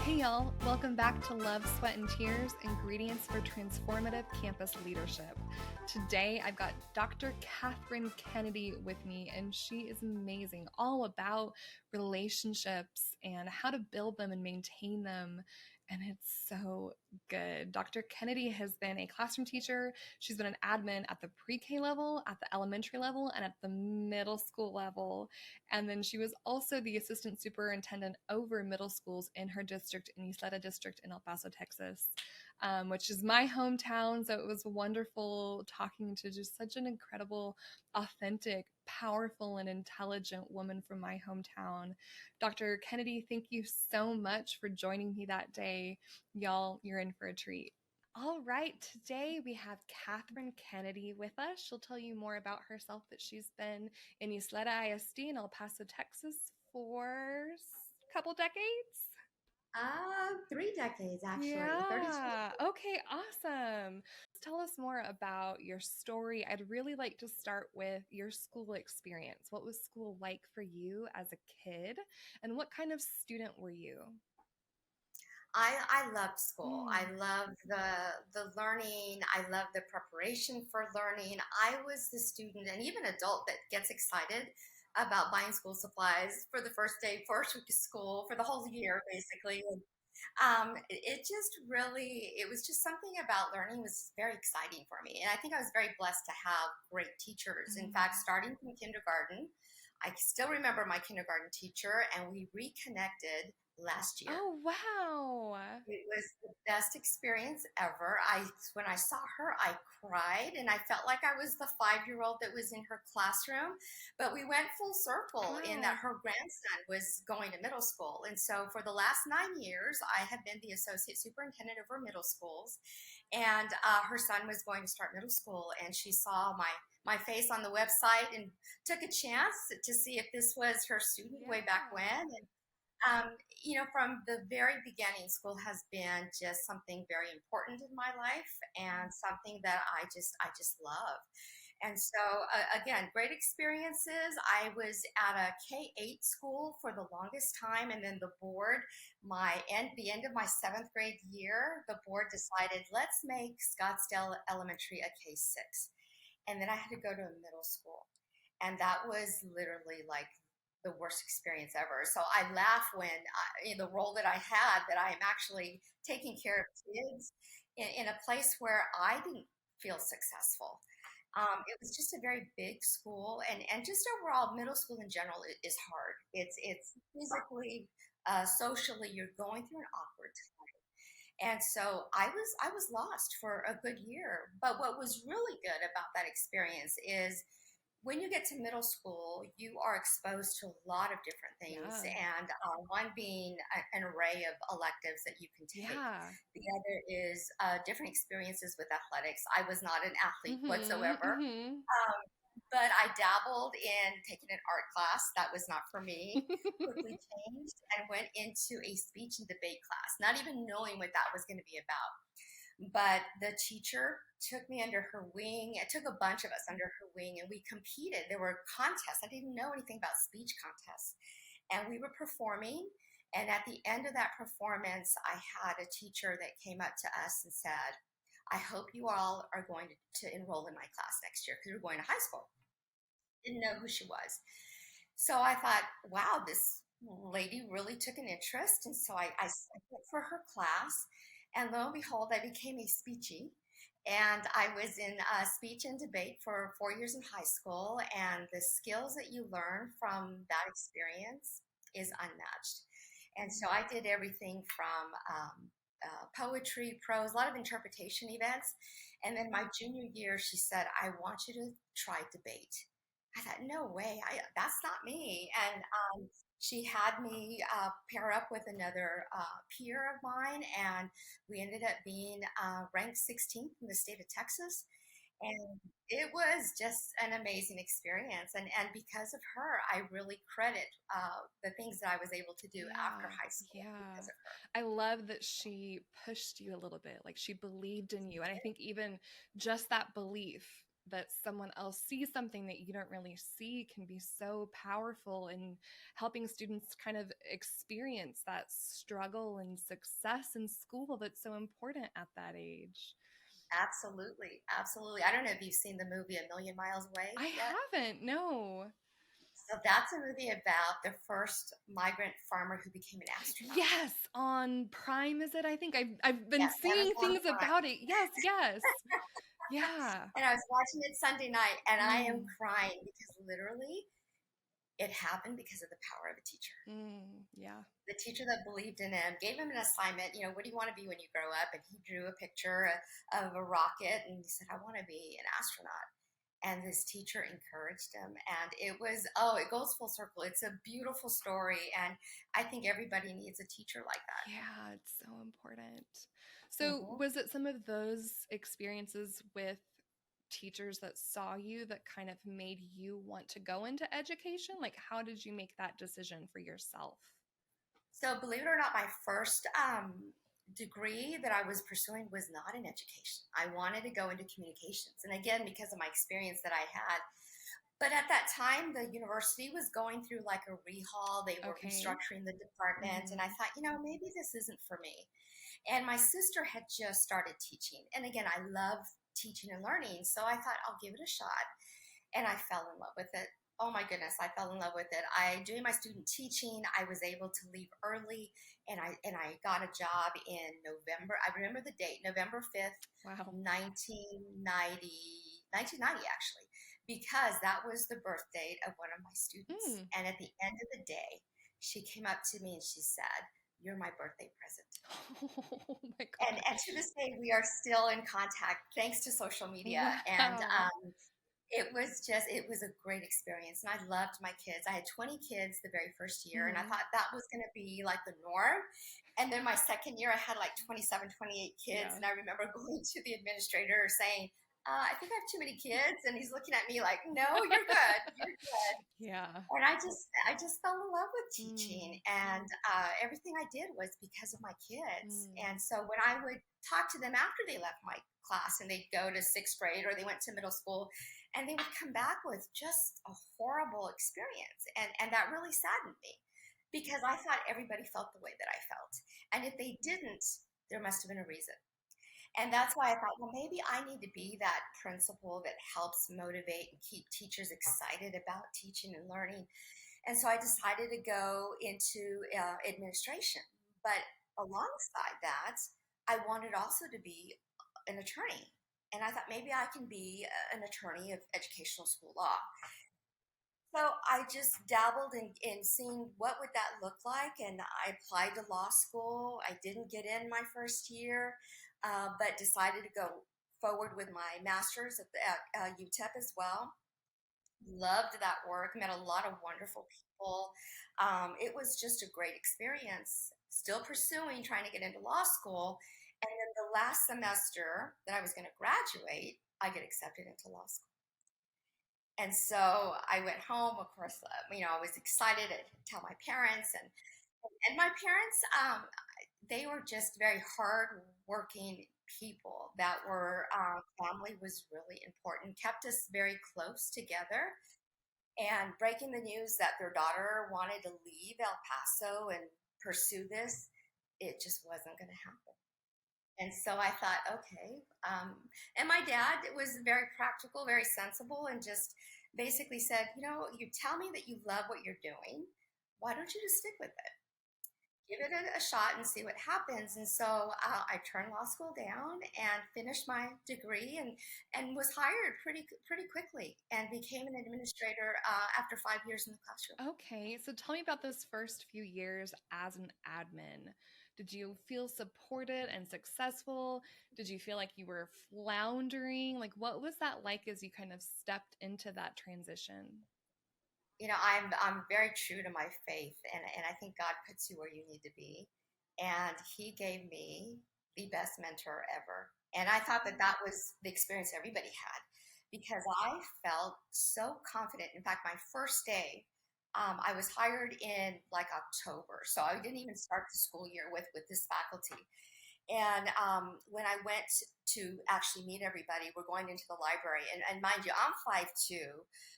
Hey y'all, welcome back to Love, Sweat, and Tears, Ingredients for Transformative Campus Leadership. Today I've got Dr. Catherine Kennedy with me, and she is amazing, all about relationships and how to build them and maintain them, and it's so good. Dr. Kennedy has been a classroom teacher. She's been an admin at the pre-K level, at the elementary level, and at the middle school level. And then she was also the assistant superintendent over middle schools in her district, in Ysleta district in El Paso, Texas, which is my hometown. So it was wonderful talking to just such an incredible, authentic, powerful, and intelligent woman from my hometown. Dr. Kennedy, thank you so much for joining me that day. Y'all, you're in for a treat. All right, today we have Catherine Kennedy with us. She'll tell you more about herself, that she's been in Ysleta ISD in El Paso, Texas for a couple decades. 3 decades actually, 32. Yeah. Okay, awesome. Tell us more about your story. I'd really like to start with your school experience. What was school like for you as a kid, and what kind of student were you? I loved school. I Mm. loved the learning. I loved the preparation for learning. I was the student and even adult that gets excited about buying school supplies for the first day, first week of school, for the whole year, basically. It just really, it was just something about learning was very exciting for me. And I think I was very blessed to have great teachers. In fact, Mm. starting from kindergarten, I still remember my kindergarten teacher, and we reconnected last year. Oh, wow. It was the best experience ever. When I saw her, I cried and I felt like I was the 5-year-old that was in her classroom. But we went full circle in that Wow. her grandson was going to middle school. And so for the last 9 years, I have been the associate superintendent over middle schools. And her son was going to start middle school, and she saw my face on the website and took a chance to see if this was her student way back Yeah. when. And from the very beginning, school has been just something very important in my life and something that I just love. And so, again, great experiences. I was at a K-8 school for the longest time, and then the board, the end of my seventh grade year, the board decided let's make Scottsdale Elementary a K-6, and then I had to go to a middle school, and that was literally like the worst experience ever. So I laugh when in the role that I had, that I am actually taking care of kids in a place where I didn't feel successful. It was just a very big school, and just overall, middle school in general is hard. It's physically, socially, you're going through an awkward time. And so I was lost for a good year. But what was really good about that experience is when you get to middle school, you are exposed to a lot of different things, Yeah. and one being an array of electives that you can take. Yeah. The other is different experiences with athletics. I was not an athlete Mm-hmm. whatsoever, Mm-hmm. but I dabbled in taking an art class. That was not for me. Quickly changed and went into a speech and debate class, not even knowing what that was going to be about. But the teacher took me under her wing. It took a bunch of us under her wing, and we competed. There were contests. I didn't know anything about speech contests. And we were performing. And at the end of that performance, I had a teacher that came up to us and said, I hope you all are going to enroll in my class next year, because we're going to high school. Didn't know who she was. So I thought, wow, this lady really took an interest. And so I signed up for her class. And lo and behold, I became a speechy. And I was in speech and debate for 4 years in high school. And the skills that you learn from that experience is unmatched. And so I did everything from poetry, prose, a lot of interpretation events. And then my junior year, she said, I want you to try debate. I thought, no way, that's not me. And she had me pair up with another peer of mine, and we ended up being ranked 16th in the state of Texas. And it was just an amazing experience. And because of her, I really credit the things that I was able to do after Yeah, high school yeah. because of her. I love that she pushed you a little bit, like she believed in you. And I think even just that belief that someone else sees something that you don't really see can be so powerful in helping students kind of experience that struggle and success in school that's so important at that age. Absolutely. Absolutely. I don't know if you've seen the movie A Million Miles Away I yet. haven't, no. So that's a movie about the first migrant farmer who became an astronaut. Yes, on Prime, is it? I think I've been Yes, seeing Amazon things Prime. about it. Yes, yes. Yeah. And I was watching it Sunday night and I am Mm, crying because literally it happened because of the power of a teacher. yeah. The teacher that believed in him gave him an assignment. What do you want to be when you grow up? And he drew a picture of a rocket and he said, I want to be an astronaut. And this teacher encouraged him. And it goes full circle. It's a beautiful story. And I think everybody needs a teacher like that. Yeah, it's so important. So, Mm-hmm. was it some of those experiences with teachers that saw you that kind of made you want to go into education? Like, how did you make that decision for yourself? So, believe it or not, my first degree that I was pursuing was not in education. I wanted to go into communications. And again, because of my experience that I had. But at that time, the university was going through like a rehaul. They were Okay. restructuring the department. And I Mm-hmm. thought, maybe this isn't for me. And my sister had just started teaching. And again, I love teaching and learning. So I thought, I'll give it a shot. And I fell in love with it. Oh my goodness, I fell in love with it. Doing my student teaching, I was able to leave early, and I got a job in November. I remember the date, November 5th, Wow. 1990 actually, because that was the birth date of one of my students. Mm. And at the end of the day, she came up to me and she said, "You're my birthday present." Oh my And to gosh. this day, we are still in contact thanks to social media. And Wow. it was a great experience. And I loved my kids. I had 20 kids the very first year, and I Mm-hmm. thought that was going to be like the norm. And then my second year, I had like 27, 28 kids. Yeah. And I remember going to the administrator saying, I think I have too many kids. And he's looking at me like, no, you're good. You're good. Yeah. And I just fell in love with teaching, Mm. and everything I did was because of my kids. Mm. And so when I would talk to them after they left my class and they'd go to sixth grade or they went to middle school, and they would come back with just a horrible experience, and that really saddened me because I thought everybody felt the way that I felt, and if they didn't, there must have been a reason. And that's why I thought, well, maybe I need to be that principal that helps motivate and keep teachers excited about teaching and learning. And so I decided to go into administration. But alongside that, I wanted also to be an attorney. And I thought maybe I can be an attorney of educational school law. So I just dabbled in seeing what would that look like, and I applied to law school. I didn't get in my first year, but decided to go forward with my master's at UTEP as well. Loved that work, met a lot of wonderful people. It was just a great experience. Still pursuing, trying to get into law school. And then the last semester that I was going to graduate, I get accepted into law school. And so I went home. Of course, I was excited to tell my parents, and my parents, they were just very hard-working people. That were family was really important. Kept us very close together. And breaking the news that their daughter wanted to leave El Paso and pursue this, it just wasn't going to happen. And so I thought, okay. And my dad was very practical, very sensible, and just basically said, you tell me that you love what you're doing. Why don't you just stick with it? Give it a shot and see what happens. And so I turned law school down and finished my degree, and was hired pretty quickly and became an administrator after 5 years in the classroom. Okay, so tell me about those first few years as an admin. Did you feel supported and successful? Did you feel like you were floundering? Like, what was that like as you kind of stepped into that transition? I'm very true to my faith, and I think God puts you where you need to be. And He gave me the best mentor ever. And I thought that that was the experience everybody had because I felt so confident. In fact, my first day, I was hired in like October, so I didn't even start the school year with this faculty. And when I went to actually meet everybody, we're going into the library. And mind you, I'm 5'2".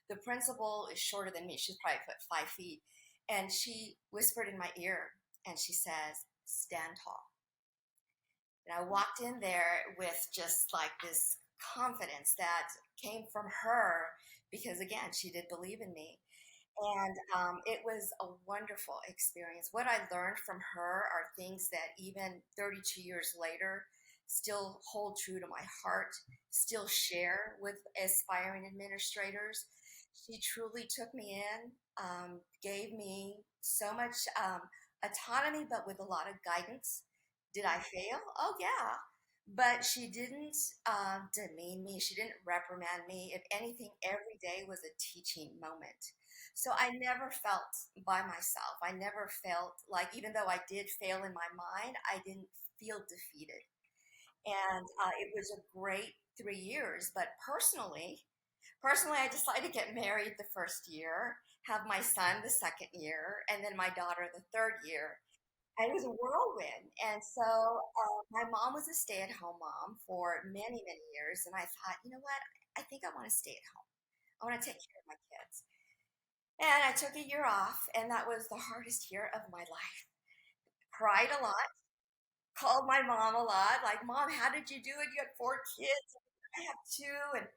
The principal is shorter than me. She's probably 5 feet. And she whispered in my ear and she says, stand tall. And I walked in there with just like this confidence that came from her because, again, she did believe in me. And it was a wonderful experience. What I learned from her are things that even 32 years later still hold true to my heart, still share with aspiring administrators. She truly took me in, gave me so much autonomy, but with a lot of guidance. Did I fail? Oh, yeah. But she didn't demean me. She didn't reprimand me. If anything, every day was a teaching moment. So I never felt by myself. I never felt like, even though I did fail in my mind, I didn't feel defeated. And it was a great 3 years. But personally, I decided to get married the first year, have my son the second year, and then my daughter the third year. And it was a whirlwind. And so my mom was a stay-at-home mom for many, many years. And I thought, you know what? I think I want to stay at home. I want to take care of my kids. And I took a year off, and that was the hardest year of my life. Cried a lot, called my mom a lot, like, Mom, how did you do it? You had 4 kids. I have two. And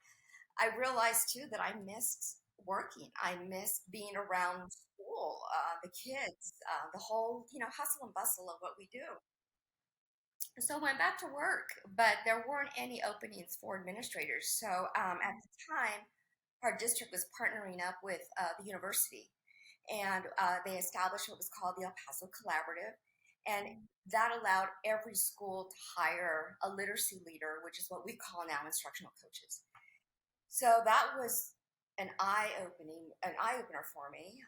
I realized too that I missed working. I missed being around school, the kids, the whole, hustle and bustle of what we do. So I went back to work, but there weren't any openings for administrators. So at the time, our district was partnering up with the university, and they established what was called the El Paso Collaborative. And that allowed every school to hire a literacy leader, which is what we call now instructional coaches. So that was an eye opener for me,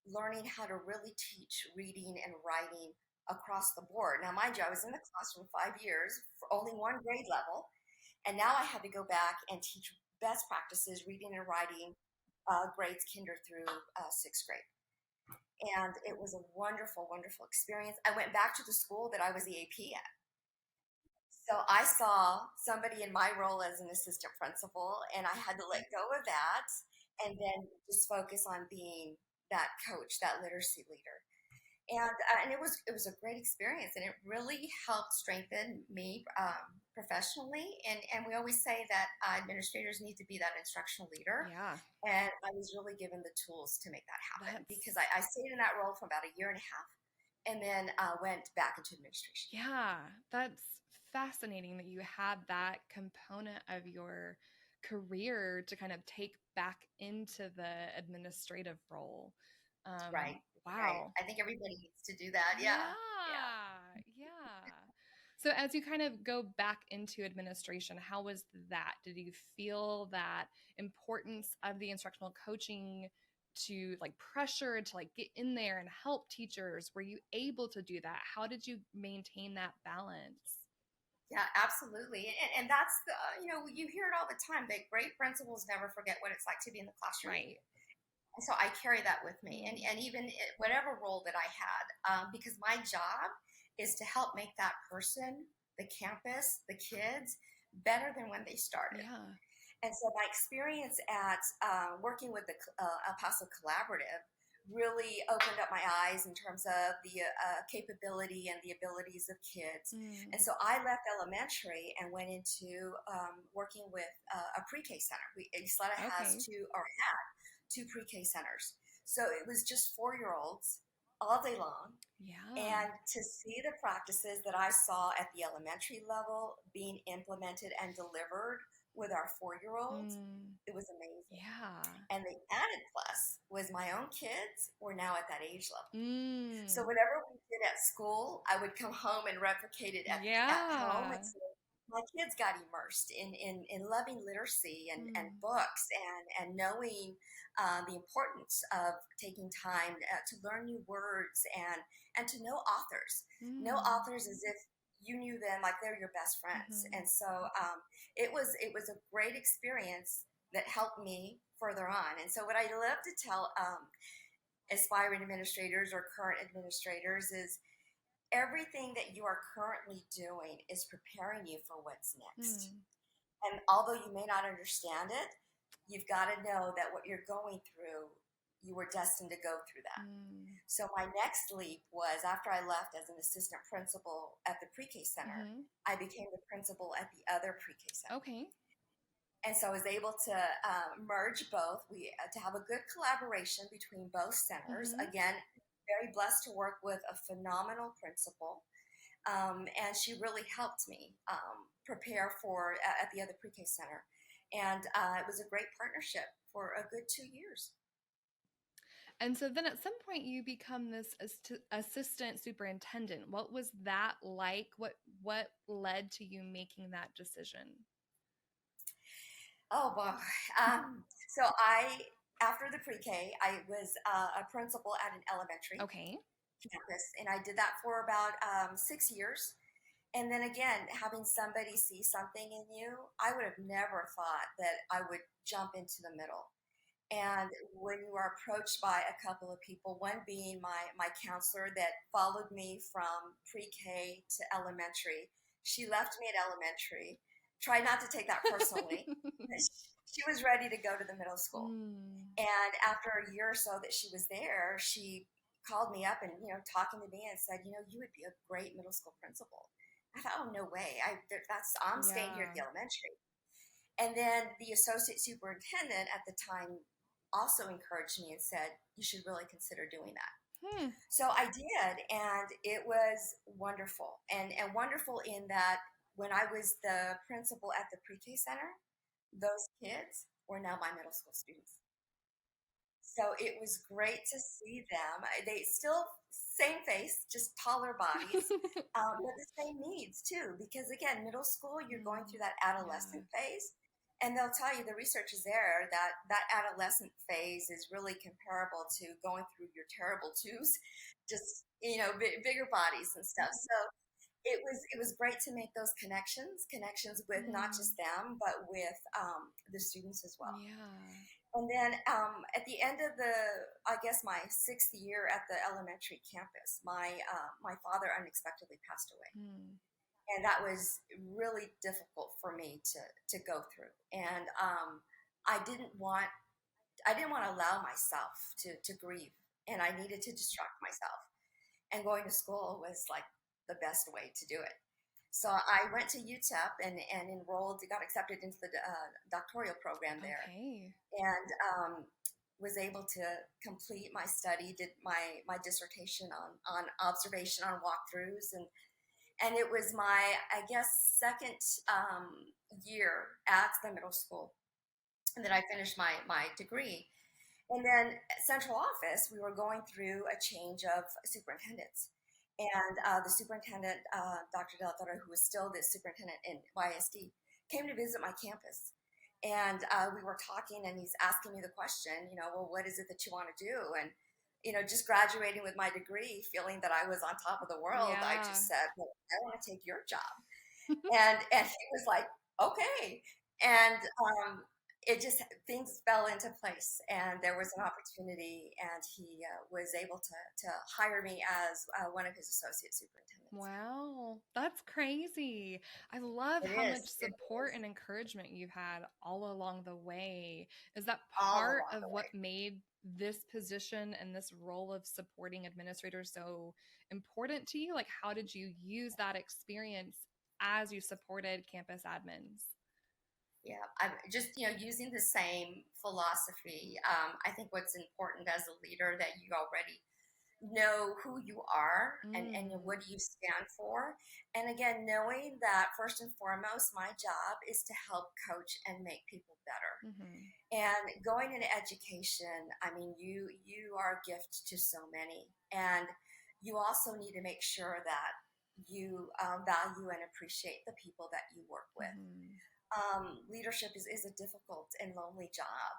learning how to really teach reading and writing across the board. Now, mind you, I was in the classroom 5 years for only one grade level, and now I had to go back and teach best practices, reading and writing, grades kinder through sixth grade. And it was a wonderful, wonderful experience. I went back to the school that I was the AP at. So I saw somebody in my role as an assistant principal, and I had to let go of that and then just focus on being that coach, that literacy leader. And it was a great experience, and it really helped strengthen me professionally. And we always say that administrators need to be that instructional leader. Yeah. And I was really given the tools to make that happen That's because I stayed in that role for about a year and a half, and then went back into administration. Yeah, that's fascinating that you had that component of your career to kind of take back into the administrative role. Right. Right. Wow. I think everybody needs to do that. Yeah. Yeah. Yeah. So as you kind of go back into administration, how was that? Did you feel that importance of the instructional coaching to like pressure to like get in there and help teachers? Were you able to do that? How did you maintain that balance? Yeah, absolutely. And that's you hear it all the time that great principals never forget what it's like to be in the classroom. Right. And so I carry that with me. And even whatever role that I had, because my job is to help make that person, the campus, the kids, better than when they started. Yeah. And so my experience at working with the El Paso Collaborative really opened up my eyes in terms of the capability and the abilities of kids. And so I left elementary and went into working with a pre-K center. Ysleta has had two pre-K centers. So it was just 4-year-olds all day long. Yeah. And to see the practices that I saw at the elementary level being implemented and delivered with our 4-year-olds, it was amazing. Yeah. And the added plus was my own kids were now at that age level. So whatever we did at school, I would come home and replicate it at home. And so my kids got immersed in loving literacy and books and knowing the importance of taking time to learn new words and to know authors. Know authors as if you knew them like they're your best friends. And so it was a great experience that helped me further on. And so what I love to tell aspiring administrators or current administrators is everything that you are currently doing is preparing you for what's next. Mm. And although you may not understand it, you've got to know that what you're going through, you were destined to go through that. Mm. So my next leap was after I left as an assistant principal at the pre-K center, Mm-hmm. I became the principal at the other pre-K center. Okay. And so I was able to merge both. To have a good collaboration between both centers. Mm-hmm. Again, very blessed to work with a phenomenal principal, and she really helped me prepare for at the other pre-K center. And it was a great partnership for a good 2 years. And so then at some point you become this assistant superintendent. What was that like? What led to you making that decision? Oh, boy. So after the pre-K, I was a principal at an elementary Okay. campus, and I did that for about 6 years. And then again, having somebody see something in you, I would have never thought that I would jump into the middle. And when you are approached by a couple of people, one being my counselor that followed me from pre-K to elementary, she left me at elementary. Try not to take that personally. She was ready to go to the middle school. Mm. And after a year or so that she was there, she called me up and, talking to me and said, you would be a great middle school principal. I thought, oh, no way. I'm staying here at the Yeah. elementary. And then the associate superintendent at the time also encouraged me and said, you should really consider doing that. Hmm. So I did, and it was wonderful. And wonderful in that when I was the principal at the pre-K center, those kids were now my middle school students. So it was great to see them. They still same face, just taller bodies, but the same needs too. Because again, middle school, you're going through that Yeah. adolescent phase, and they'll tell you the research is there that that adolescent phase is really comparable to going through your terrible twos, just bigger bodies and stuff. So it was great to make those connections with not Mm. just them, but with the students as well. Yeah. And then at the end of I guess my 6th year at the elementary campus, my father unexpectedly passed away, Mm. and that was really difficult for me to go through. And I didn't want I didn't want to allow myself to grieve, and I needed to distract myself. And going to school was like the best way to do it. So I went to UTEP and enrolled, got accepted into the doctoral program there, Okay. and was able to complete my study, did my dissertation on observation on walkthroughs, and it was my, I guess, second year at the middle school that I finished my degree. And then at central office, we were going through a change of superintendents. And the superintendent, Dr. Del Toro, who was still the superintendent in YSD, came to visit my campus. And we were talking, and he's asking me the question, well, what is it that you want to do? And, just graduating with my degree, feeling that I was on top of the world, I Yeah. just said, well, I want to take your job. And he was like, okay. And it just, things fell into place, and there was an opportunity, and he was able to hire me as one of his associate superintendents. Wow, that's crazy. I love It how is. much It support is and encouragement you've had all along the way. Is that all part along of the what way. made this position and this role of supporting administrators so important to you? Like, how did you use that experience as you supported campus admins? Yeah, I'm just using the same philosophy. I think what's important as a leader that you already know who you are and Mm. what do you stand for. And again, knowing that first and foremost, my job is to help coach and make people better. Mm-hmm. And going into education, I mean, you are a gift to so many, and you also need to make sure that you value and appreciate the people that you work with. Mm-hmm. Leadership is a difficult and lonely job.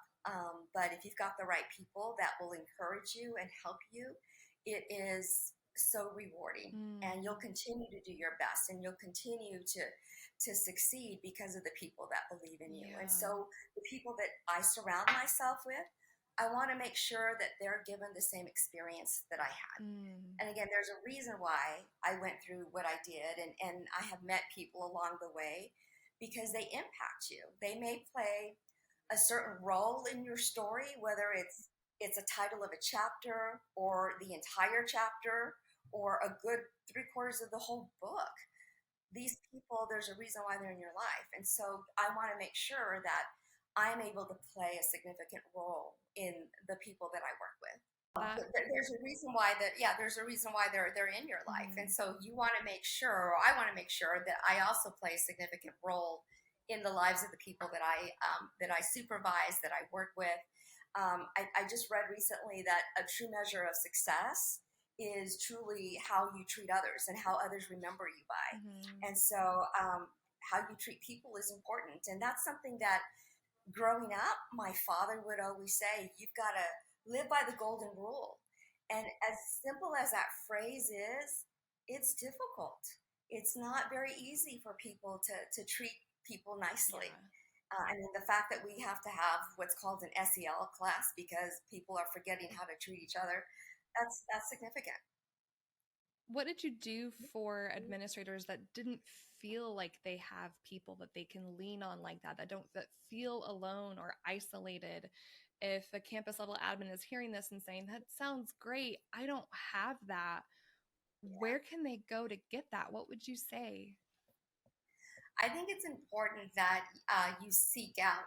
But if you've got the right people that will encourage you and help you, it is so rewarding. And Mm. you'll continue to do your best, and you'll continue to succeed because of the people that believe in you. And Yeah. so the people that I surround myself with I want to make sure that they're given the same experience that I had. Mm. And again, there's a reason why I went through what I did, and I have met people along the way because they impact you. They may play a certain role in your story, whether it's a title of a chapter or the entire chapter or a good three-quarters of the whole book. These people, there's a reason why they're in your life. And so I want to make sure that I'm able to play a significant role in the people that I work with. There's a reason why that, yeah, there's a reason why they're in your life. And so you want to make sure, or I want to make sure that I also play a significant role in the lives of the people that I supervise, that I work with. I just read recently that a true measure of success is truly how you treat others and how others remember you by. And so how you treat people is important. And that's something that growing up, my father would always say, you've got to live by the golden rule. And as simple as that phrase is, it's difficult. It's not very easy for people to treat people nicely. I mean, the fact that we have to have what's called an SEL class because people are forgetting how to treat each other, that's significant. What did you do for administrators that didn't feel like they have people that they can lean on like that feel alone or isolated? If a campus level admin is hearing this and saying, that sounds great, I don't have that, where can they go to get that? What would you say? I think it's important that you seek out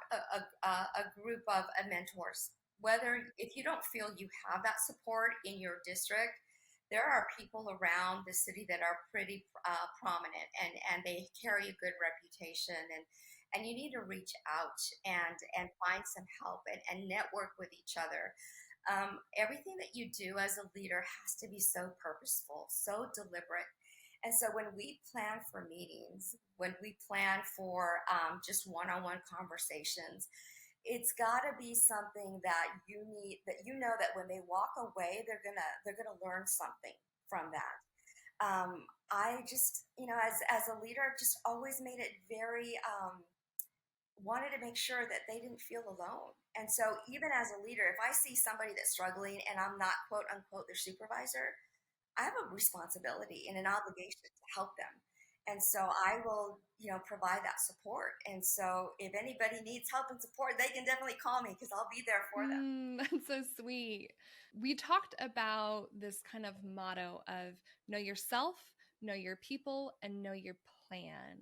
a group of mentors. Whether if you don't feel you have that support in your district, there are people around the city that are pretty prominent and they carry a good reputation, and you need to reach out and find some help and network with each other. Everything that you do as a leader has to be so purposeful, so deliberate. And so when we plan for meetings, when we plan for just one-on-one conversations, it's got to be something that you need, that you know that when they walk away, they're gonna learn something from that. I just, as a leader, I've just always made it very wanted to make sure that they didn't feel alone. And so even as a leader, if I see somebody that's struggling and I'm not quote unquote their supervisor, I have a responsibility and an obligation to help them. And so I will, provide that support. And so if anybody needs help and support, they can definitely call me because I'll be there for them. That's so sweet. We talked about this kind of motto of know yourself, know your people, and know your plan.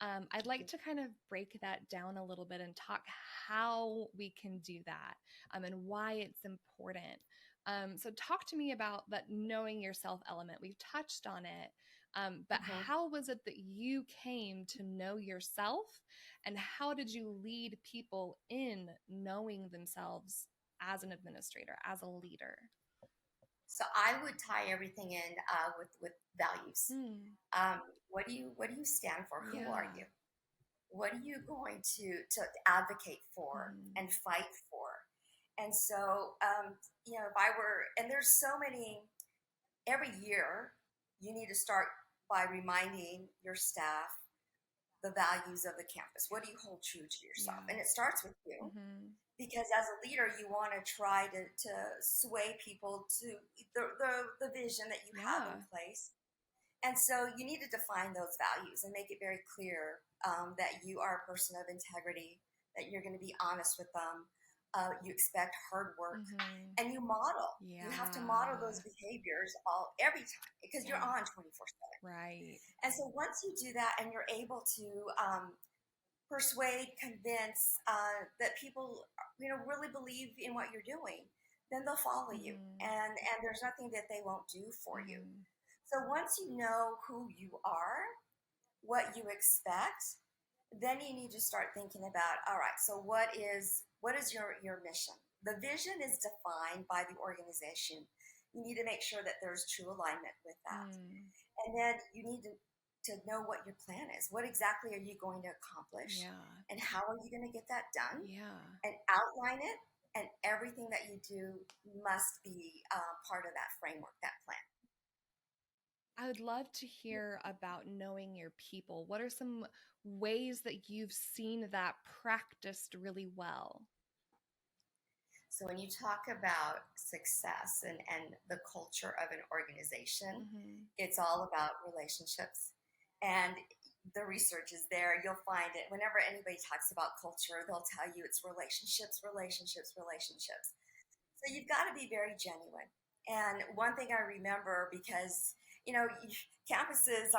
I'd like to kind of break that down a little bit and talk how we can do that and why it's important. So talk to me about that knowing yourself element. We've touched on it, but how was it that you came to know yourself, and how did you lead people in knowing themselves as an administrator, as a leader? So I would tie everything in with values. What do you stand for? Who are you? What are you going to advocate for and fight for? And so, if I were, and there's so many, every year, you need to start by reminding your staff the values of the campus. What do you hold true to yourself? And it starts with you. Because as a leader, you want to try to sway people to the vision that you have in place. And so you need to define those values and make it very clear that you are a person of integrity, that you're going to be honest with them. You expect hard work, and you model. You have to model those behaviors every time because you're on 24/7. Right. And so once you do that and you're able to persuade, convince that people, really believe in what you're doing, then they'll follow you, and there's nothing that they won't do for you. So once you know who you are, what you expect, then you need to start thinking about, all right, so what is your mission? The vision is defined by the organization. You need to make sure that there's true alignment with that. And then you need to know what your plan is. What exactly are you going to accomplish? And how are you going to get that done? And outline it. And everything that you do must be part of that framework, that plan. I would love to hear about knowing your people. What are some ways that you've seen that practiced really well? So when you talk about success and the culture of an organization, Mm-hmm. it's all about relationships. And the research is there. You'll find it whenever anybody talks about culture, they'll tell you it's relationships, relationships, relationships. So you've got to be very genuine. And one thing I remember, because campuses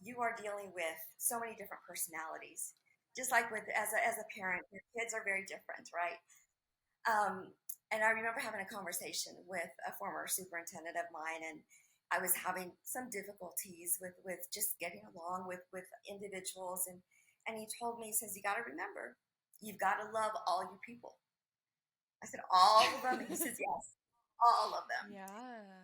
you are dealing with so many different personalities. Just like with as a parent, your kids are very different, right? Um, and I remember having a conversation with a former superintendent of mine, and I was having some difficulties with just getting along with individuals, and he told me, he says, you got to remember, you've got to love all your people. I said, all of them? And he says, yes, all of them. Yeah.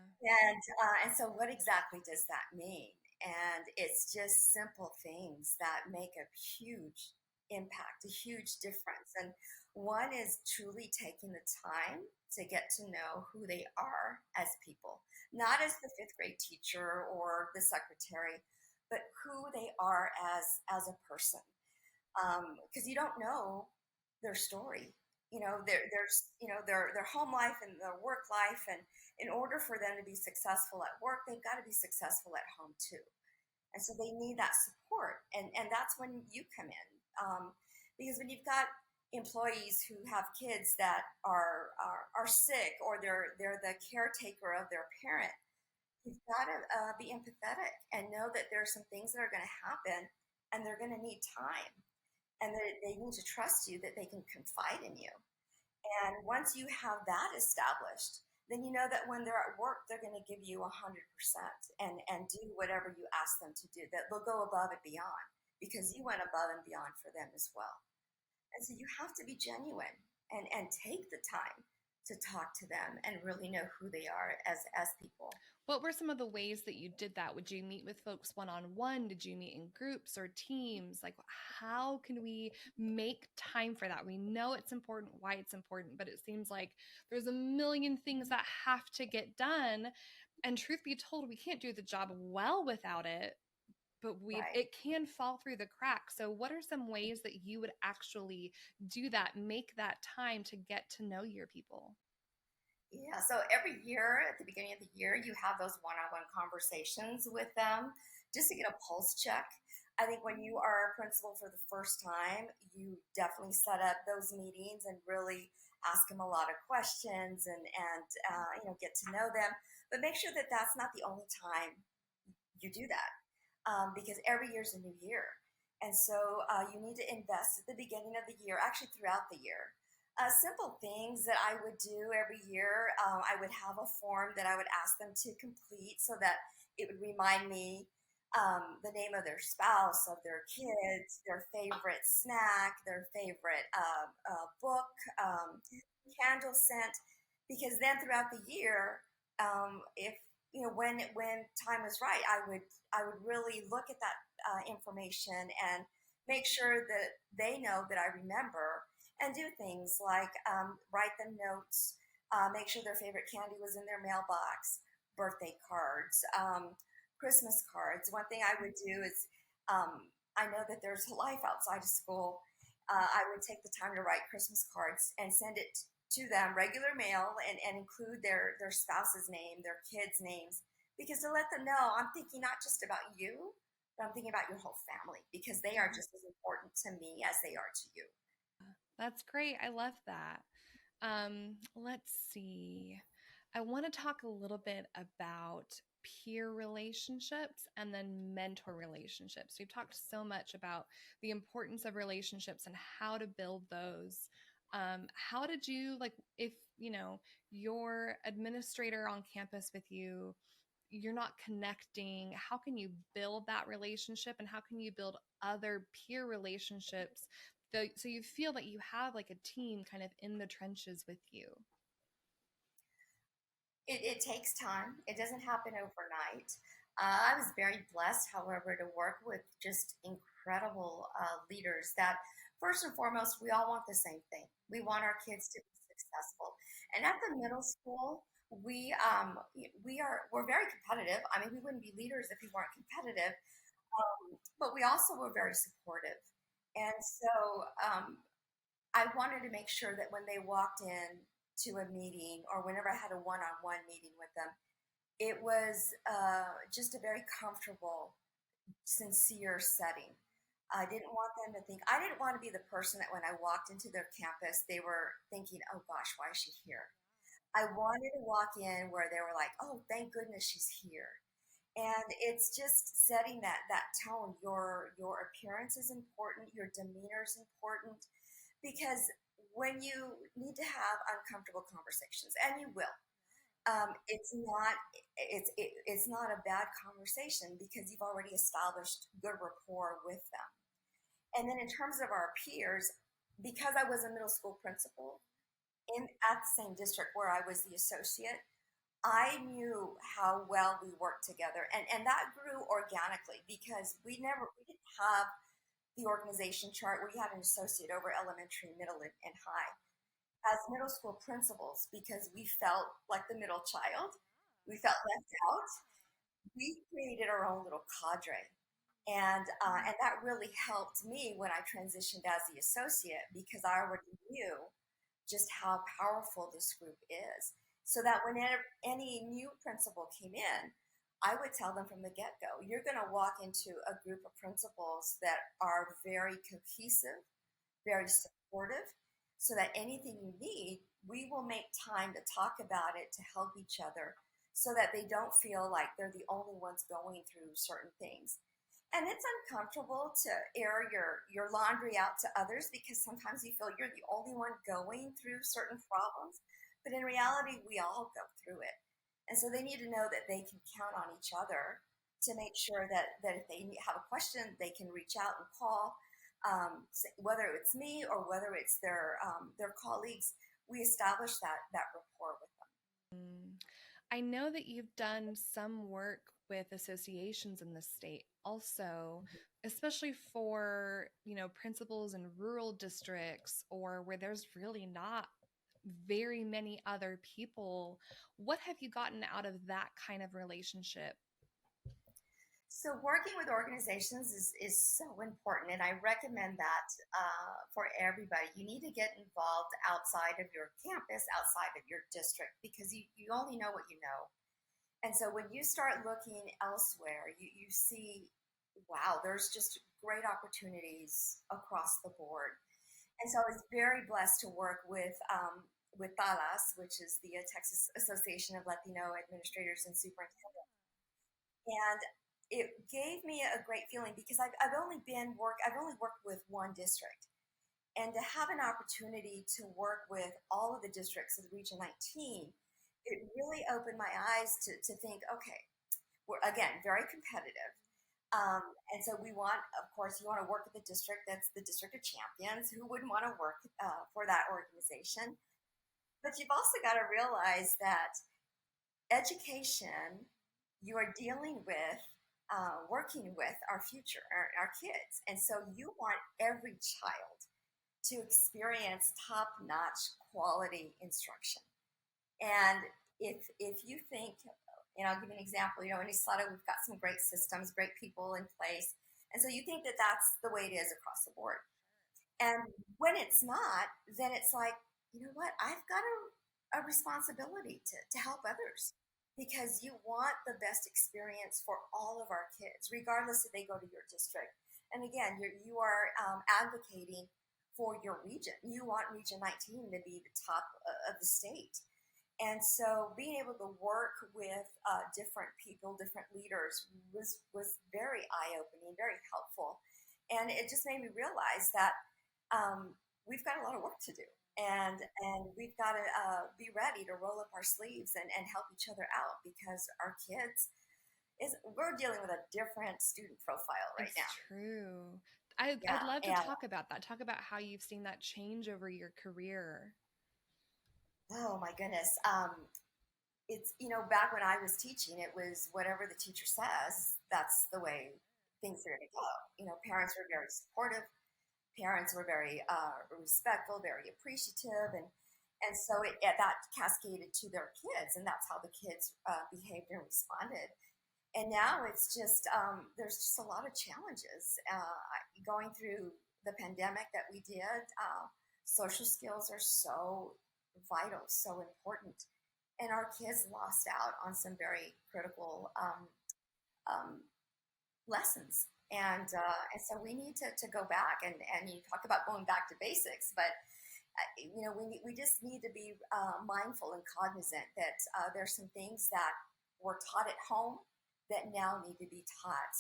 And so, what exactly does that mean? And it's just simple things that make a huge impact, a huge difference. And one is truly taking the time to get to know who they are as people, not as the fifth grade teacher or the secretary, but who they are as a person, because you don't know their story. There's their home life and their work life, and in order for them to be successful at work, they've got to be successful at home too. And so they need that support, and that's when you come in, because when you've got employees who have kids that are sick, or they're the caretaker of their parent, you've got to be empathetic and know that there are some things that are going to happen, and they're going to need time, and they need to trust you, that they can confide in you. And once you have that established, then you know that when they're at work, they're going to give you 100% and do whatever you ask them to do, that they'll go above and beyond because you went above and beyond for them as well. And so you have to be genuine and take the time to talk to them and really know who they are as people. What were some of the ways that you did that? Would you meet with folks one on one? Did you meet in groups or teams? Like, how can we make time for that? We know it's important, why it's important, but it seems like there's a million things that have to get done. And truth be told, we can't do the job well without it, but Right. it can fall through the cracks. So what are some ways that you would actually do that, make that time to get to know your people? Yeah, so every year at the beginning of the year, you have those one on one conversations with them just to get a pulse check. I think when you are a principal for the first time, you definitely set up those meetings and really ask them a lot of questions and get to know them. But make sure that that's not the only time you do that, because every year is a new year. And so you need to invest at the beginning of the year, actually throughout the year. Simple things that I would do every year. I would have a form that I would ask them to complete so that it would remind me the name of their spouse, of their kids, their favorite snack, their favorite book, candle scent. Because then throughout the year, if when time was right, I would really look at that information and make sure that they know that I remember, and do things like write them notes, make sure their favorite candy was in their mailbox, birthday cards, Christmas cards. One thing I would do is, I know that there's life outside of school. I would take the time to write Christmas cards and send it to them, regular mail, and include their spouse's name, their kids' names, because to let them know I'm thinking not just about you, but I'm thinking about your whole family, because they are just as important to me as they are to you. That's great. I love that. Let's see. I want to talk a little bit about peer relationships and then mentor relationships. We've talked so much about the importance of relationships and how to build those. How did you, like, if your administrator on campus with you, you're not connecting, how can you build that relationship, and how can you build other peer relationships so you feel that you have like a team kind of in the trenches with you? It takes time. It doesn't happen overnight. I was very blessed, however, to work with just incredible leaders that, first and foremost, we all want the same thing. We want our kids to be successful. And at the middle school, we're very competitive. I mean, we wouldn't be leaders if we weren't competitive, but we also were very supportive. And so I wanted to make sure that when they walked in to a meeting or whenever I had a one-on-one meeting with them, it was just a very comfortable, sincere setting. I didn't want them to think, I didn't want to be the person that when I walked into their campus, they were thinking, oh gosh, why is she here? I wanted to walk in where they were like, oh, thank goodness she's here. And it's just setting that tone. Your appearance is important, your demeanor is important, because when you need to have uncomfortable conversations, and you will, it's not a bad conversation because you've already established good rapport with them. And then in terms of our peers, because I was a middle school principal in at the same district where I was the associate, I knew how well we worked together, and that grew organically because we didn't have the organization chart where you had an associate over elementary, middle, and high. As middle school principals, because we felt like the middle child, we felt left out. We created our own little cadre, and that really helped me when I transitioned as the associate because I already knew just how powerful this group is. So that whenever any new principal came in, I would tell them from the get go, you're going to walk into a group of principals that are very cohesive, very supportive, so that anything you need, we will make time to talk about it to help each other so that they don't feel like they're the only ones going through certain things. And it's uncomfortable to air your laundry out to others because sometimes you feel you're the only one going through certain problems. But in reality, we all go through it. And so they need to know that they can count on each other to make sure that if they have a question, they can reach out and call, whether it's me or whether it's their colleagues. We establish that rapport with them. Mm. I know that you've done some work with associations in the state also, especially for, principals in rural districts or where there's really not very many other people. What have you gotten out of that kind of relationship? So working with organizations is so important, and I recommend that for everybody. You need to get involved outside of your campus, outside of your district, because you only know what you know. And so when you start looking elsewhere, you see, wow, there's just great opportunities across the board. And so I was very blessed to work with TALAS, which is the Texas Association of Latino Administrators and Superintendents. And it gave me a great feeling because I've only worked with one district, and to have an opportunity to work with all of the districts of Region 19, it really opened my eyes to think, okay, we're again very competitive. And so of course, you want to work with the district that's the district of champions. Who wouldn't want to work for that organization? But you've also got to realize that education, you are dealing with, working with our future, our kids. And so you want every child to experience top-notch quality instruction. And if you think, and I'll give you an example, in Ysleta, we've got some great systems, great people in place. And so you think that that's the way it is across the board. And when it's not, then it's like, you know what? I've got a responsibility to help others because you want the best experience for all of our kids, regardless if they go to your district. And again, you are advocating for your region. You want Region 19 to be the top of the state. And so being able to work with different people, different leaders was very eye-opening, very helpful. And it just made me realize that we've got a lot of work to do. And we've got to be ready to roll up our sleeves and help each other out because our kids, we're dealing with a different student profile right now. It's true. I'd love to talk about that. Talk about how you've seen that change over your career. Oh my goodness. It's, back when I was teaching, it was whatever the teacher says, that's the way things are going to go. Parents were very supportive. Parents were very respectful, very appreciative. And so that cascaded to their kids, and that's how the kids behaved and responded. And now it's just, there's just a lot of challenges going through the pandemic that we did. Social skills are so vital, so important. And our kids lost out on some very critical um, lessons. And so we need to go back and you talk about going back to basics, but we just need to be mindful and cognizant that there's some things that were taught at home that now need to be taught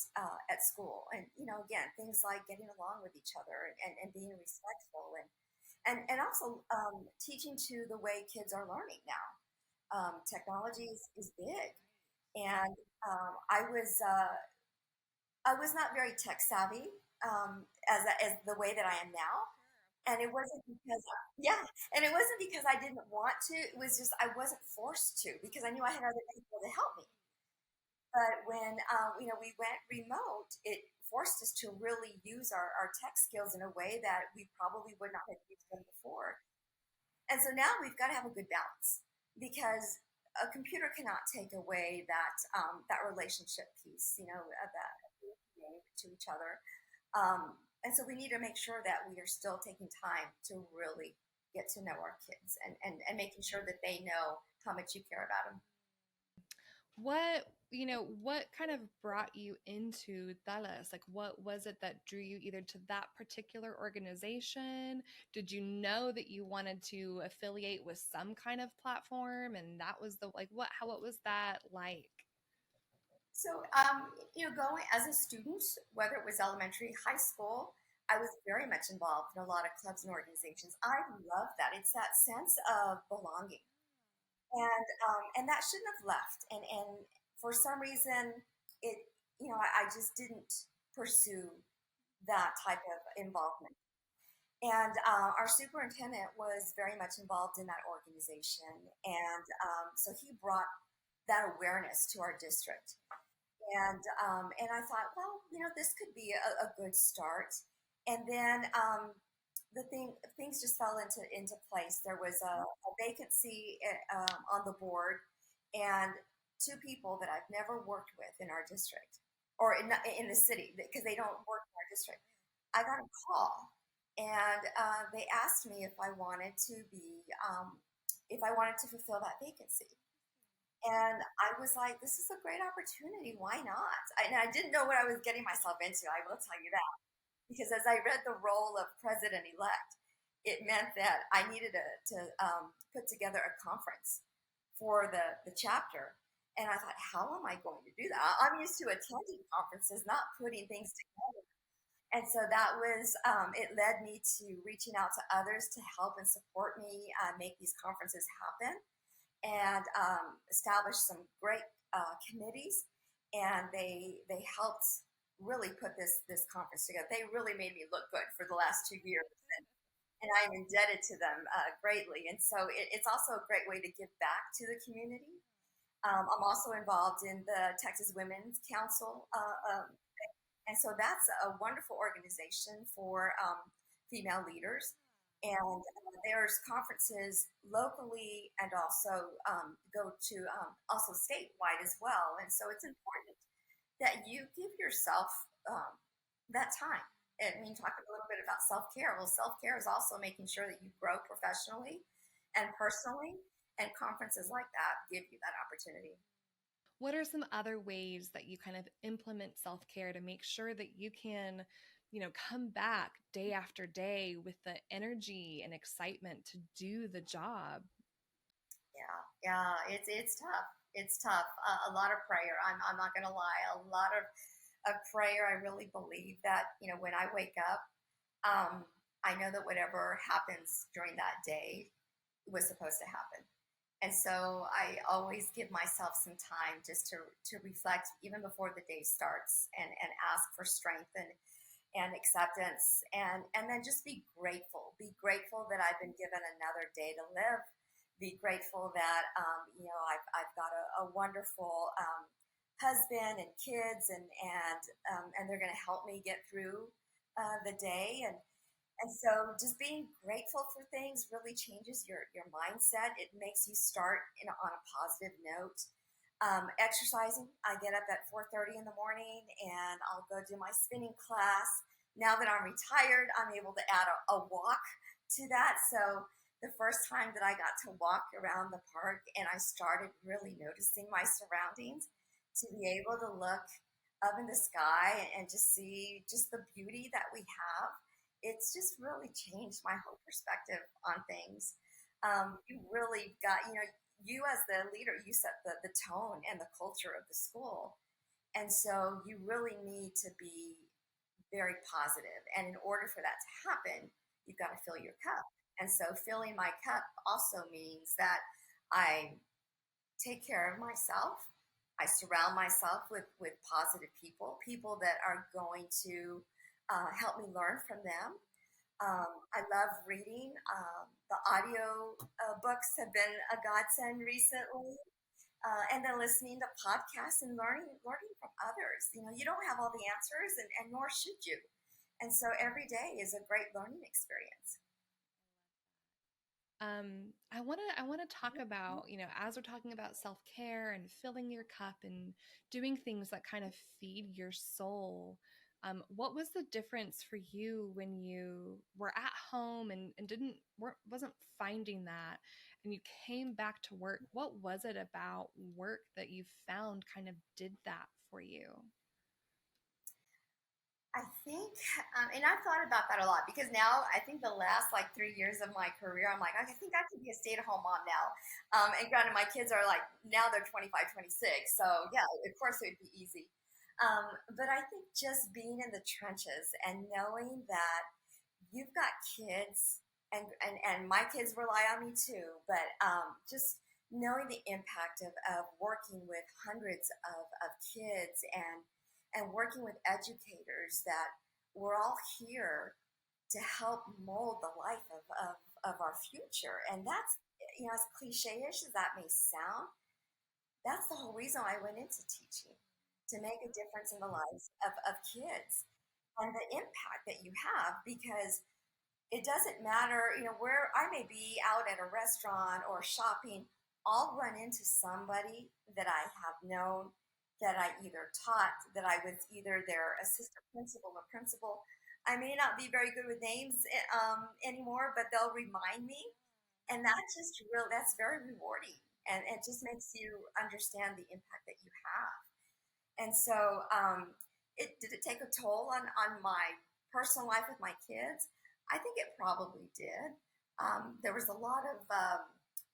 at school. And, again, things like getting along with each other and being respectful and also teaching to the way kids are learning now. Technology is big. And um, I was uh, I was not very tech savvy as the way that I am now, and it wasn't because yeah, and it wasn't because I didn't want to. It was just I wasn't forced to because I knew I had other people to help me. But when we went remote, it forced us to really use our tech skills in a way that we probably would not have used them before. And so now we've got to have a good balance because a computer cannot take away that relationship piece, that to each other. And so we need to make sure that we are still taking time to really get to know our kids and making sure that they know how much you care about them. What kind of brought you into Dallas? Like, what was it that drew you either to that particular organization? Did you know that you wanted to affiliate with some kind of platform and that was what was that like? So, going as a student, whether it was elementary, high school, I was very much involved in a lot of clubs and organizations. I love that. It's that sense of belonging, and that shouldn't have left. And for some reason, it I just didn't pursue that type of involvement. And our superintendent was very much involved in that organization, and so he brought that awareness to our district. And I thought, well, this could be a good start. And then things just fell into place. There was a vacancy on the board, and two people that I've never worked with in our district or in the city because they don't work in our district. I got a call, and they asked me if I wanted to fulfill that vacancy. And I was like, this is a great opportunity. Why not? And I didn't know what I was getting myself into. I will tell you that. Because as I read the role of president elect, it meant that I needed to put together a conference for the chapter. And I thought, how am I going to do that? I'm used to attending conferences, not putting things together. And so it led me to reaching out to others to help and support me make these conferences happen and established some great committees, and they helped really put this conference together. They really made me look good for the last 2 years, and I'm indebted to them greatly. And so it's also a great way to give back to the community. I'm also involved in the Texas Women's Council, and so that's a wonderful organization for female leaders. And there's conferences locally and also go to also statewide as well. And so it's important that you give yourself that time. And we talk a little bit about self care. Well, self care is also making sure that you grow professionally and personally. And conferences like that give you that opportunity. What are some other ways that you kind of implement self-care to make sure that you can, come back day after day with the energy and excitement to do the job? Yeah, it's tough. It's tough. A lot of prayer. I'm not gonna lie. A lot of prayer. I really believe that when I wake up, I know that whatever happens during that day was supposed to happen. And so I always give myself some time just to reflect even before the day starts and ask for strength and acceptance and then just be grateful. Be grateful that I've been given another day to live. Be grateful that I've got a wonderful husband and kids and they're going to help me get through the day and so just being grateful for things really changes your mindset. It makes you start on a positive note. Exercising, I get up at 4:30 in the morning and I'll go do my spinning class. Now that I'm retired, I'm able to add a walk to that. So the first time that I got to walk around the park and I started really noticing my surroundings, to be able to look up in the sky and just see just the beauty that we have, it's just really changed my whole perspective on things. You really got, you as the leader, you set the tone and the culture of the school. And so you really need to be very positive. And in order for that to happen, you've got to fill your cup. And so filling my cup also means that I take care of myself. I surround myself with positive people, people that are going to help me learn from them. I love reading. The audio books have been a godsend recently. And then listening to podcasts and learning from others. You don't have all the answers, and nor should you. And so every day is a great learning experience. I want to talk about, as we're talking about self-care and filling your cup and doing things that kind of feed your soul. What was the difference for you when you were at home and wasn't finding that and you came back to work? What was it about work that you found kind of did that for you? I think, and I've thought about that a lot because now I think the last like 3 years of my career, I'm like, I think I could be a stay-at-home mom now. And granted, my kids are like, now they're 25, 26. So yeah, of course it would be easy. But I think just being in the trenches and knowing that you've got kids and my kids rely on me too, but just knowing the impact of working with hundreds of kids and working with educators that we're all here to help mold the life of our future. And that's, as cliche-ish as that may sound, that's the whole reason I went into teaching, to make a difference in the lives of kids and the impact that you have, because it doesn't matter, where I may be out at a restaurant or shopping, I'll run into somebody that I have known, that I either taught, that I was either their assistant principal or principal. I may not be very good with names anymore, but they'll remind me. And that's very rewarding. And it just makes you understand the impact that you have. And so, did it take a toll on my personal life with my kids? I think it probably did. There was a lot of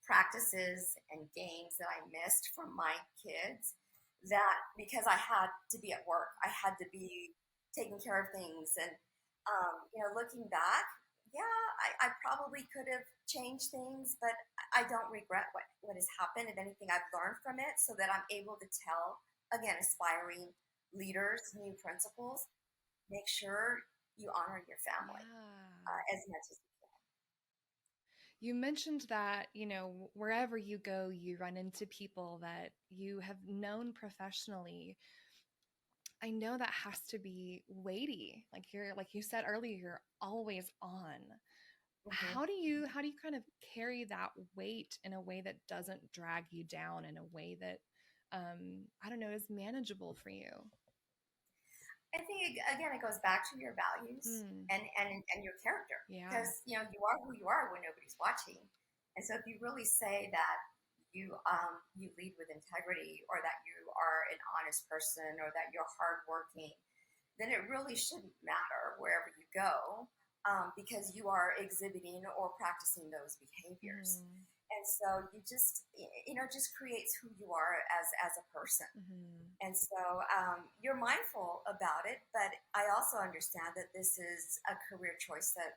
practices and games that I missed from my kids, that because I had to be at work, I had to be taking care of things. And, looking back, yeah, I probably could have changed things, but I don't regret what has happened. If anything, I've learned from it so that I'm able to tell, again, aspiring leaders, new principals, make sure you honor your family Yeah. as much as you can. You mentioned that, wherever you go, you run into people that you have known professionally. I know that has to be weighty. Like you said earlier, you're always on. Mm-hmm. How do you kind of carry that weight in a way that doesn't drag you down, in a way that I don't know, is manageable for you? I think again, it goes back to your values Mm, and your character, yeah. because you are who you are when nobody's watching. And so, if you really say that you lead with integrity, or that you are an honest person, or that you're hardworking, then it really shouldn't matter wherever you go, because you are exhibiting or practicing those behaviors. Mm, And so just creates who you are as a person. hmm. And so you're mindful about it, but I also understand that this is a career choice that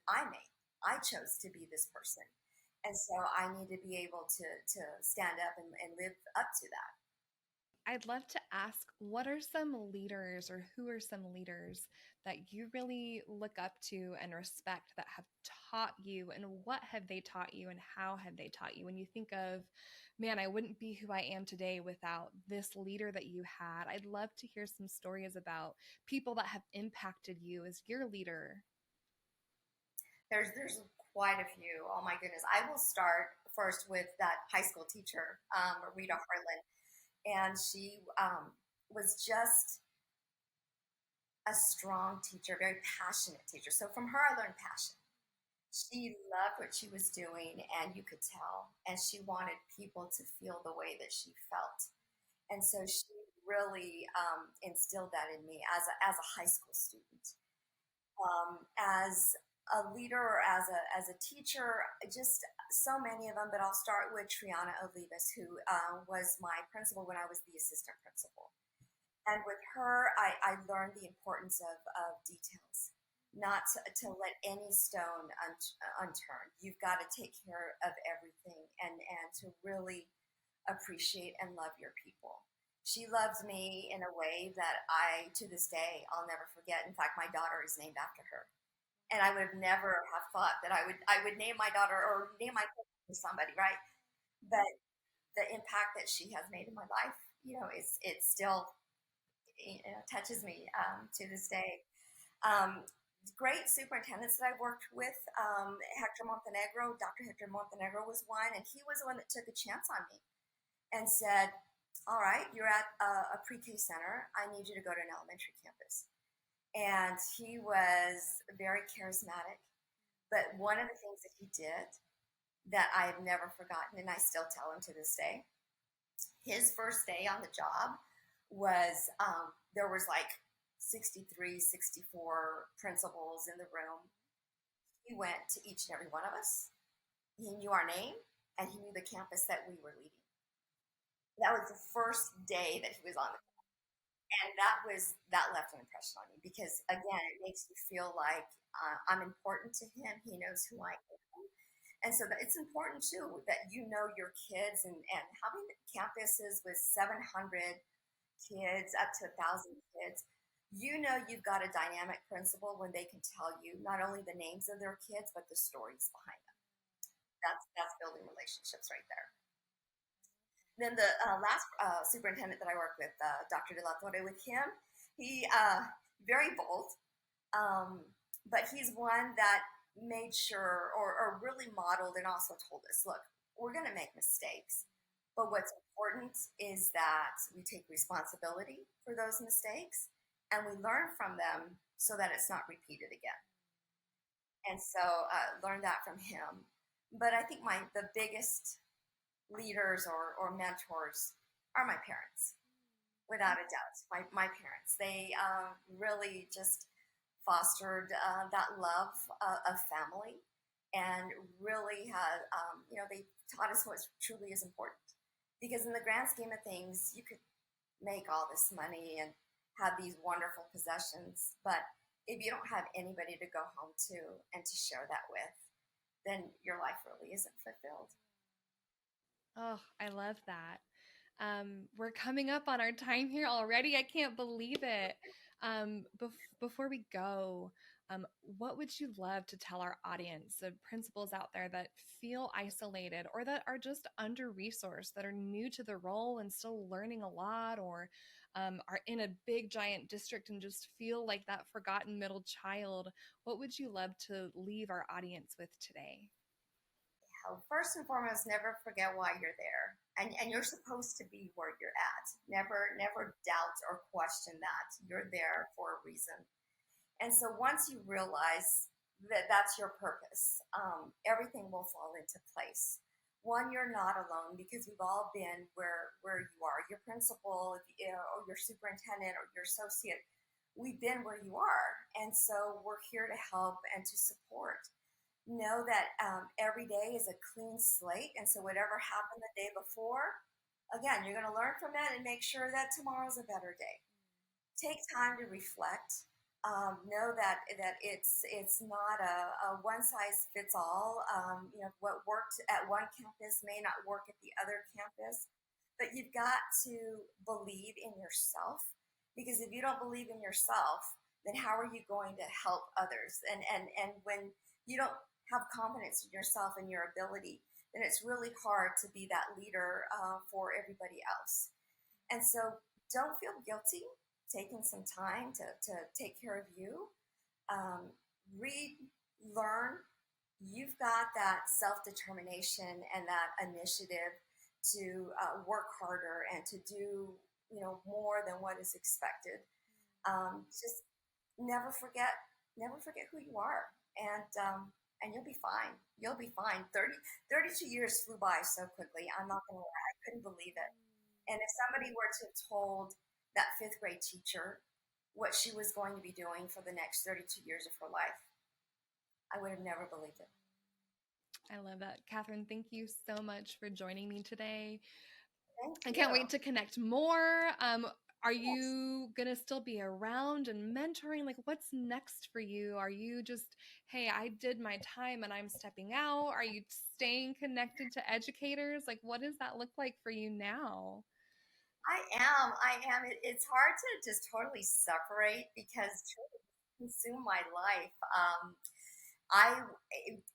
I made. I chose to be this person. And so I need to be able to stand up and live up to that. I'd love to ask, what are some leaders, or who are some leaders that you really look up to and respect, that have taught you, and what have they taught you and how have they taught you? When you think of, man, I wouldn't be who I am today without this leader that you had. I'd love to hear some stories about people that have impacted you as your leader. There's quite a few. Oh my goodness. I will start first with that high school teacher, Rita Harlan. And she was just a strong teacher, very passionate teacher. So from her, I learned passion. She loved what she was doing, and you could tell. And she wanted people to feel the way that she felt. And so she really instilled that in me as a high school student. As a leader or as a teacher, just so many of them, but I'll start with Triana Olivas, who was my principal when I was the assistant principal. And with her, I learned the importance of details, not to let any stone unturned. You've got to take care of everything and to really appreciate and love your people. She loves me in a way that to this day, I'll never forget. In fact, my daughter is named after her. And I would never have thought that I would name my daughter or name my kid for somebody, right? But the impact that she has made in my life, it still touches me to this day. Um, Great superintendents that I've worked with. Hector Montenegro, Dr. Hector Montenegro was one, and he was the one that took a chance on me and said, all right, you're at a pre-K center. I need you to go to an elementary campus. And he was very charismatic. But one of the things that he did that I have never forgotten, and I still tell him to this day, his first day on the job was there was like 63, 64 principals in the room. He went to each and every one of us. He knew our name and he knew the campus that we were leading. That was the first day that he was on the, and that left an impression on me because again, it makes you feel like I'm important to him. He knows who I am. And so it's important too that you know your kids and having campuses with 700 kids up to 1,000 kids, you've got a dynamic principal when they can tell you not only the names of their kids but the stories behind them. That's building relationships right there. Then the last superintendent that I worked with, Dr. De La Torre, with him, he very bold, but he's one that made sure or really modeled and also told us, look, we're going to make mistakes. But what's important is that we take responsibility for those mistakes and we learn from them so that it's not repeated again. And so learned that from him. But I think the biggest leaders or mentors are my parents, without a doubt. My parents. They really just fostered that love of family and really had, they taught us what truly is important. Because in the grand scheme of things, you could make all this money and have these wonderful possessions, but if you don't have anybody to go home to and to share that with, then your life really isn't fulfilled. Oh, I love that. We're coming up on our time here already. I can't believe it. Before we go, what would you love to tell our audience, the principals out there that feel isolated or that are just under resourced, that are new to the role and still learning a lot, or are in a big giant district and just feel like that forgotten middle child? What would you love to leave our audience with today? First and foremost, never forget why you're there. And you're supposed to be where you're at. Never doubt or question that. You're there for a reason. And so once you realize that that's your purpose, everything will fall into place. One, you're not alone because we've all been where you are. Your principal, or your superintendent or your associate, we've been where you are. And so we're here to help and to support. Know that every day is a clean slate. And so whatever happened the day before, again, you're going to learn from it and make sure that tomorrow's a better day. Take time to reflect. Know that it's not a one size fits all. What worked at one campus may not work at the other campus, but you've got to believe in yourself, because if you don't believe in yourself, then how are you going to help others? And when you don't have confidence in yourself and your ability, then it's really hard to be that leader for everybody else. And so don't feel guilty taking some time to take care of you. Read, learn. You've got that self-determination and that initiative to work harder and to do more than what is expected. Just never forget who you are, and and you'll be fine. You'll be fine. 32 years flew by so quickly. I'm not going to lie. I couldn't believe it. And if somebody were to have told that fifth grade teacher what she was going to be doing for the next 32 years of her life, I would have never believed it. I love that. Catherine, thank you so much for joining me today. Thank I can't you. wait to connect more. Are Yes. you going to still be around and mentoring? Like, what's next for you? Are you just, hey, I did my time and I'm stepping out? Are you staying connected to educators? Like, what does that look like for you now? I am. It's hard to just totally separate because truly consume my life. I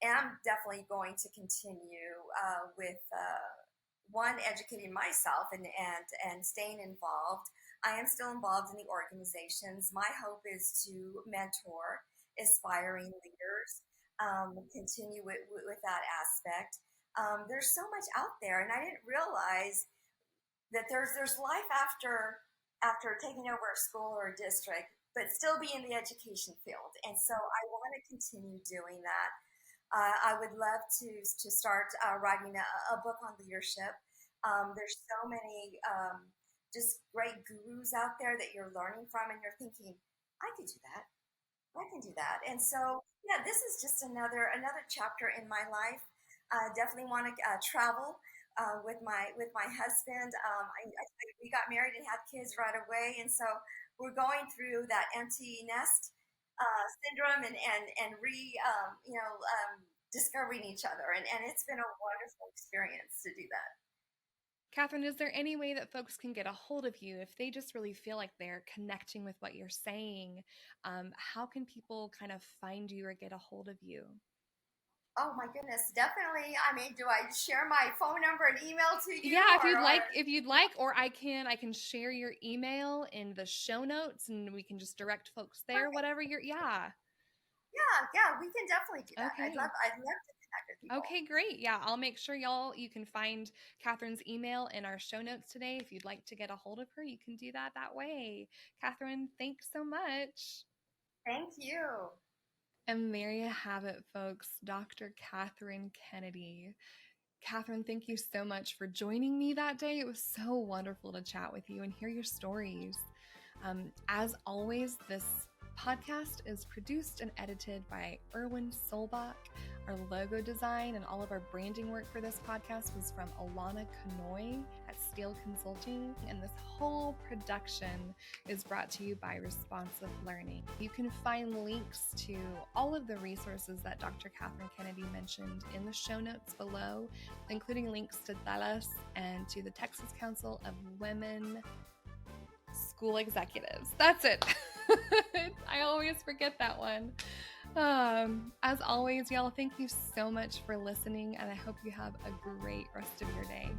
am definitely going to continue with one, educating myself and staying involved. I am still involved in the organizations. My hope is to mentor aspiring leaders, continue with that aspect. There's so much out there, and I didn't realize that there's life after taking over a school or a district, but still be in the education field. And so I want to continue doing that. I would love to start writing a book on leadership. There's so many just great gurus out there that you're learning from, and you're thinking, I could do that. I can do that. And so, yeah, this is just another chapter in my life. Definitely want to travel with my husband. We got married and had kids right away, and so we're going through that empty nest syndrome and discovering each other, and it's been a wonderful experience to do that. Catherine, is there any way that folks can get a hold of you if they just really feel like they're connecting with what you're saying? How can people kind of find you or get a hold of you? Oh my goodness, definitely. I mean, do I share my phone number and email to you? Yeah, if you'd like, or I can share your email in the show notes and we can just direct folks there, Okay. whatever yeah. Yeah, we can definitely do that. Okay. I'd love to connect with people. Okay, great. Yeah, I'll make sure you can find Catherine's email in our show notes today. If you'd like to get a hold of her, you can do that way. Catherine, thanks so much. Thank you. And there you have it, folks. Dr. Catherine Kennedy. Catherine, thank you so much for joining me that day. It was so wonderful to chat with you and hear your stories. As always, this podcast is produced and edited by Erwin Solbach. Our logo design and all of our branding work for this podcast was from Alana Kanoy at Steel Consulting. And this whole production is brought to you by Responsive Learning. You can find links to all of the resources that Dr. Catherine Kennedy mentioned in the show notes below, including links to Dallas and to the Texas Council of Women School Executives. That's it. I always forget that one. As always, y'all, thank you so much for listening, and I hope you have a great rest of your day.